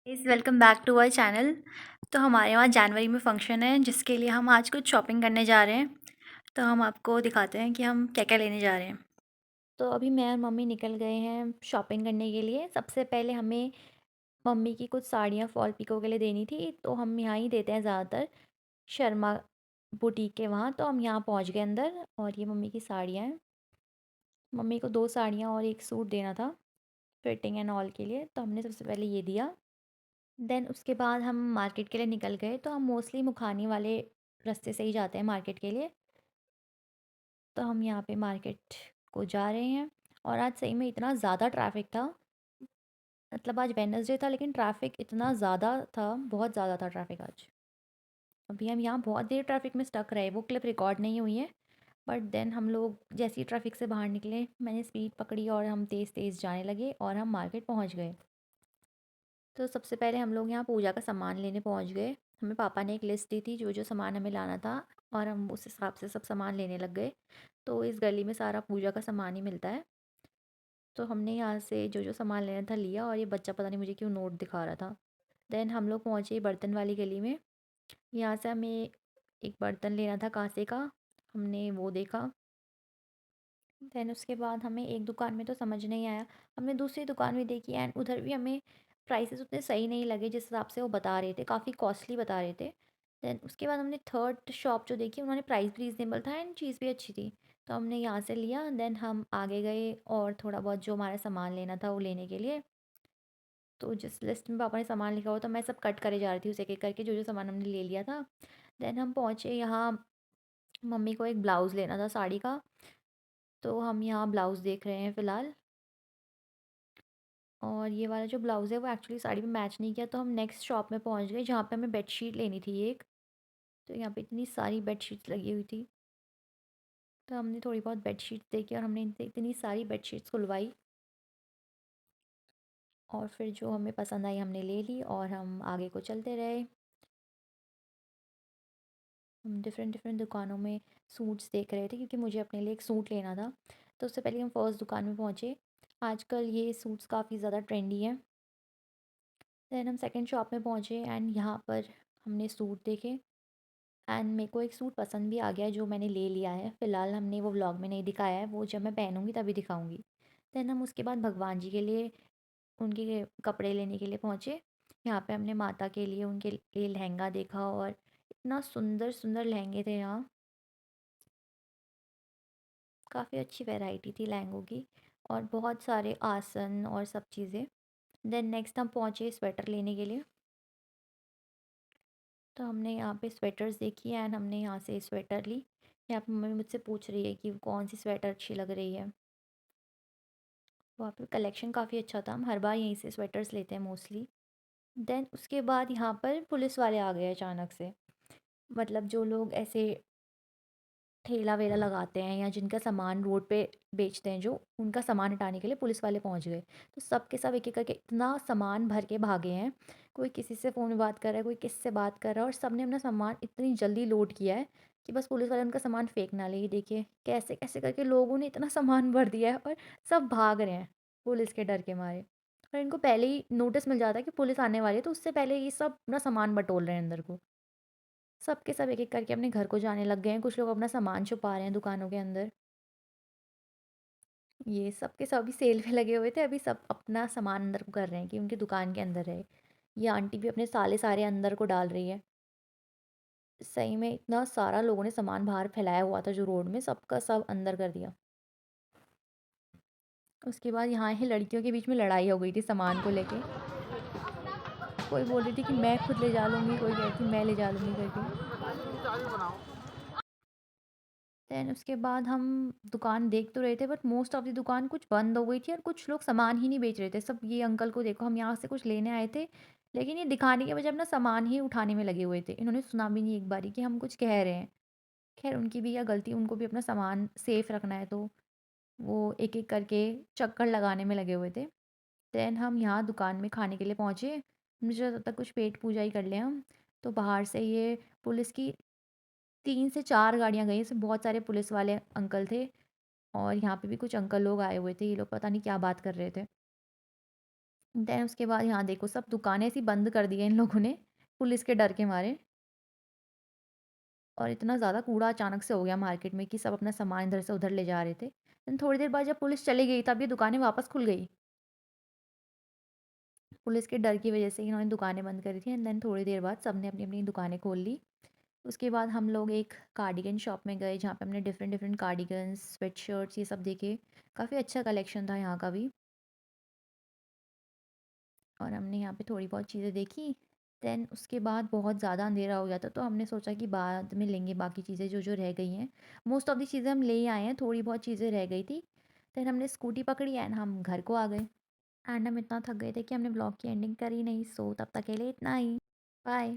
Welcome back to our channel. तो हमारे वहाँ जनवरी में फ़ंक्शन है जिसके लिए हम आज कुछ शॉपिंग करने जा रहे हैं। तो हम आपको दिखाते हैं कि हम क्या-क्या लेने जा रहे हैं। तो अभी मैं और मम्मी निकल गए हैं शॉपिंग करने के लिए। सबसे पहले हमें मम्मी की कुछ साड़ियाँ फॉल पिको के लिए देनी थी, तो हम यहाँ ही देते हैं ज़्यादातर, शर्मा बुटीक के वहाँ। तो हम यहाँ पहुँच गए अंदर और ये मम्मी की साड़ियाँ हैं। मम्मी को 2 साड़ियाँ और 1 सूट देना था फिटिंग एंड ऑल के लिए, तो हमने सबसे पहले ये दिया। देन उसके बाद हम मार्केट के लिए निकल गए, तो हम मोस्टली मुखानी वाले रास्ते से ही जाते हैं मार्केट के लिए। तो हम यहाँ पे मार्केट को जा रहे हैं और आज सही में इतना ज़्यादा ट्रैफ़िक था। मतलब आज वेडनेसडे था लेकिन ट्रैफ़िक इतना ज़्यादा था, बहुत ज़्यादा था ट्रैफ़िक आज। अभी हम यहाँ बहुत देर ट्रैफ़िक में स्टक रहे, वो क्लिप रिकॉर्ड नहीं हुई है। बट देन हम लोग जैसे ही ट्रैफ़िक से बाहर निकले, मैंने स्पीड पकड़ी और हम तेज़-तेज़ जाने लगे और हम मार्केट पहुँच गए। तो सबसे पहले हम लोग यहाँ पूजा का सामान लेने पहुँच गए। हमें पापा ने एक लिस्ट दी थी जो-जो सामान हमें लाना था और हम उस हिसाब से सब सामान लेने लग गए। तो इस गली में सारा पूजा का सामान ही मिलता है। तो हमने यहाँ से जो-जो सामान लेना था लिया और ये बच्चा पता नहीं मुझे क्यों नोट दिखा रहा था। देन हम लोग पहुँचे बर्तन वाली गली में। यहाँ से हमें एक बर्तन लेना था कांसे का, हमने वो देखा। देन उसके बाद हमें एक दुकान में तो समझ नहीं आया, हमने दूसरी दुकान भी देखी एंड उधर भी हमें प्राइसेस उतने सही नहीं लगे जिस हिसाब से वो बता रहे थे, काफ़ी कॉस्टली बता रहे थे। देन उसके बाद हमने थर्ड शॉप जो देखी, उन्होंने प्राइस भी रीज़नेबल था एंड चीज़ भी अच्छी थी, तो हमने यहाँ से लिया। देन हम आगे गए और थोड़ा बहुत जो हमारा सामान लेना था वो लेने के लिए। तो जिस लिस्ट में पापा ने सामान लिखा हुआ था मैं सब कट करे जा रही थी उसे एक-एक करके, जो-जो सामान हमने ले लिया था। देन हम पहुँचे यहाँ, मम्मी को एक ब्लाउज़ लेना था साड़ी का, तो हम यहाँ ब्लाउज़ देख रहे हैं फ़िलहाल। और ये वाला जो ब्लाउज़ है वो एक्चुअली साड़ी में मैच नहीं किया, तो हम नेक्स्ट शॉप में पहुंच गए जहाँ पे हमें बेडशीट लेनी थी एक। तो यहाँ पे इतनी सारी बेडशीट्स लगी हुई थी, तो हमने थोड़ी बहुत बेडशीट्स देखी और हमने इनसे इतनी सारी बेडशीट्स खुलवाई और फिर जो हमें पसंद आई हमने ले ली और हम आगे को चलते रहे। हम डिफ़रेंट डिफ़रेंट दुकानों में सूट्स देख रहे थे क्योंकि मुझे अपने लिए एक सूट लेना था। तो उससे पहले हम फर्स्ट दुकान में पहुँचे। आजकल ये सूट्स काफ़ी ज़्यादा ट्रेंडी हैं। देन हम सेकंड शॉप में पहुँचे एंड यहाँ पर हमने सूट देखे एंड मेरे को एक सूट पसंद भी आ गया जो मैंने ले लिया है। फ़िलहाल हमने वो व्लॉग में नहीं दिखाया है, वो जब मैं पहनूँगी तभी दिखाऊँगी। देन हम उसके बाद भगवान जी के लिए उनके कपड़े लेने के लिए पहुँचे। यहाँ पे हमने माता के लिए उनके लिए लहंगा देखा और इतना सुंदर-सुंदर लहंगे थे यहाँ। काफ़ी अच्छी वैरायटी थी लहंगों की और बहुत सारे आसन और सब चीज़ें। देन नेक्स्ट हम पहुँचे स्वेटर लेने के लिए। तो हमने यहाँ पे स्वेटर्स देखी एंड हमने यहाँ से स्वेटर ली। यहाँ पे मम्मी मुझसे पूछ रही है कि कौन सी स्वेटर अच्छी लग रही है। वहाँ पे कलेक्शन काफ़ी अच्छा था, हम हर बार यहीं से स्वेटर्स लेते हैं मोस्टली। देन उसके बाद यहाँ पर पुलिस वाले आ गए अचानक से। मतलब जो लोग ऐसे ठेला-वेला लगाते हैं या जिनका सामान रोड पे बेचते हैं जो, उनका सामान हटाने के लिए पुलिस वाले पहुँच गए। तो सब के सब एक-एक करके इतना सामान भर के भागे हैं। कोई किसी से फ़ोन में बात कर रहा है, कोई किसी से बात कर रहा है और सबने अपना सामान इतनी जल्दी लोड किया है कि बस पुलिस वाले उनका सामान फेंक ना लें। ये देखिए कैसे-कैसे करके लोगों ने इतना सामान भर दिया है और सब भाग रहे हैं पुलिस के डर के मारे। और इनको पहले ही नोटिस मिल जाता है कि पुलिस आने वाली है, तो उससे पहले ये सब अपना सामान बटोर रहे हैं अंदर को। सब के सब एक-एक करके अपने घर को जाने लग गए हैं, कुछ लोग अपना सामान छुपा रहे हैं दुकानों के अंदर। ये सब के सब अभी सेल में लगे हुए थे, अभी सब अपना सामान अंदर को कर रहे हैं कि उनकी दुकान के अंदर है। ये आंटी भी अपने साले सारे अंदर को डाल रही है। सही में इतना सारा लोगों ने सामान बाहर फैलाया हुआ था जो रोड में, सबका सब अंदर कर दिया। उसके बाद यहाँ ही लड़कियों के बीच में लड़ाई हो गई थी सामान को लेके। कोई बोल रही थी कि मैं खुद ले जा लूँगी, कोई कह रही थी मैं ले जा लूँगी करके। देन उसके बाद हम दुकान देख तो रहे थे बट मोस्ट ऑफ द दुकान कुछ बंद हो गई थी और कुछ लोग सामान ही नहीं बेच रहे थे। सब ये अंकल को देखो, हम यहाँ से कुछ लेने आए थे लेकिन ये दिखाने के बजाय अपना सामान ही उठाने में लगे हुए थे। इन्होंने सुना भी नहीं एक बारी कि हम कुछ कह रहे हैं। खैर उनकी भी क्या गलती, उनको भी अपना सामान सेफ रखना है, तो वो एक एक करके चक्कर लगाने में लगे हुए थे। देन हम यहाँ दुकान में खाने के लिए पहुँचे। मुझे तब तक कुछ पेट पूजा ही कर लें हम। तो बाहर से ये पुलिस की 3 से 4 गाड़ियाँ गई, इसमें बहुत सारे पुलिस वाले अंकल थे और यहाँ पे भी कुछ अंकल लोग आए हुए थे, ये लोग पता नहीं क्या बात कर रहे थे। देन उसके बाद यहाँ देखो सब दुकानें ऐसी बंद कर दी हैं इन लोगों ने, पुलिस के डर के मारे। और इतना ज़्यादा कूड़ा अचानक से हो गया मार्केट में कि सब अपना सामान इधर से उधर ले जा रहे थे। देन थोड़ी देर बाद जब पुलिस चली गई तब ये दुकानें वापस खुल गई। पुलिस के डर की वजह से इन्होंने दुकानें बंद करी थी एंड देन थोड़ी देर बाद सबने अपनी-अपनी दुकानें खोल ली। उसके बाद हम लोग एक कार्डिगन शॉप में गए जहाँ पे हमने डिफरेंट डिफरेंट कार्डिगन्स, स्वेटशर्ट्स ये सब देखे। काफ़ी अच्छा कलेक्शन था यहाँ का भी। और हमने यहाँ पे थोड़ी बहुत चीज़ें देखी। देन उसके बाद बहुत ज़्यादा अंधेरा हो गया था तो हमने सोचा कि बाद में लेंगे बाकी चीज़ें जो जो रह गई हैं। मोस्ट ऑफ़ द चीज़ें हम ले ही आए हैं, थोड़ी बहुत चीज़ें रह गई थी। देन हमने स्कूटी पकड़ी एंड हम घर को आ गए। एंड हम इतना थक गए थे कि हमने ब्लॉग की एंडिंग करी नहीं, सो तब तक के लिए इतना ही। बाय।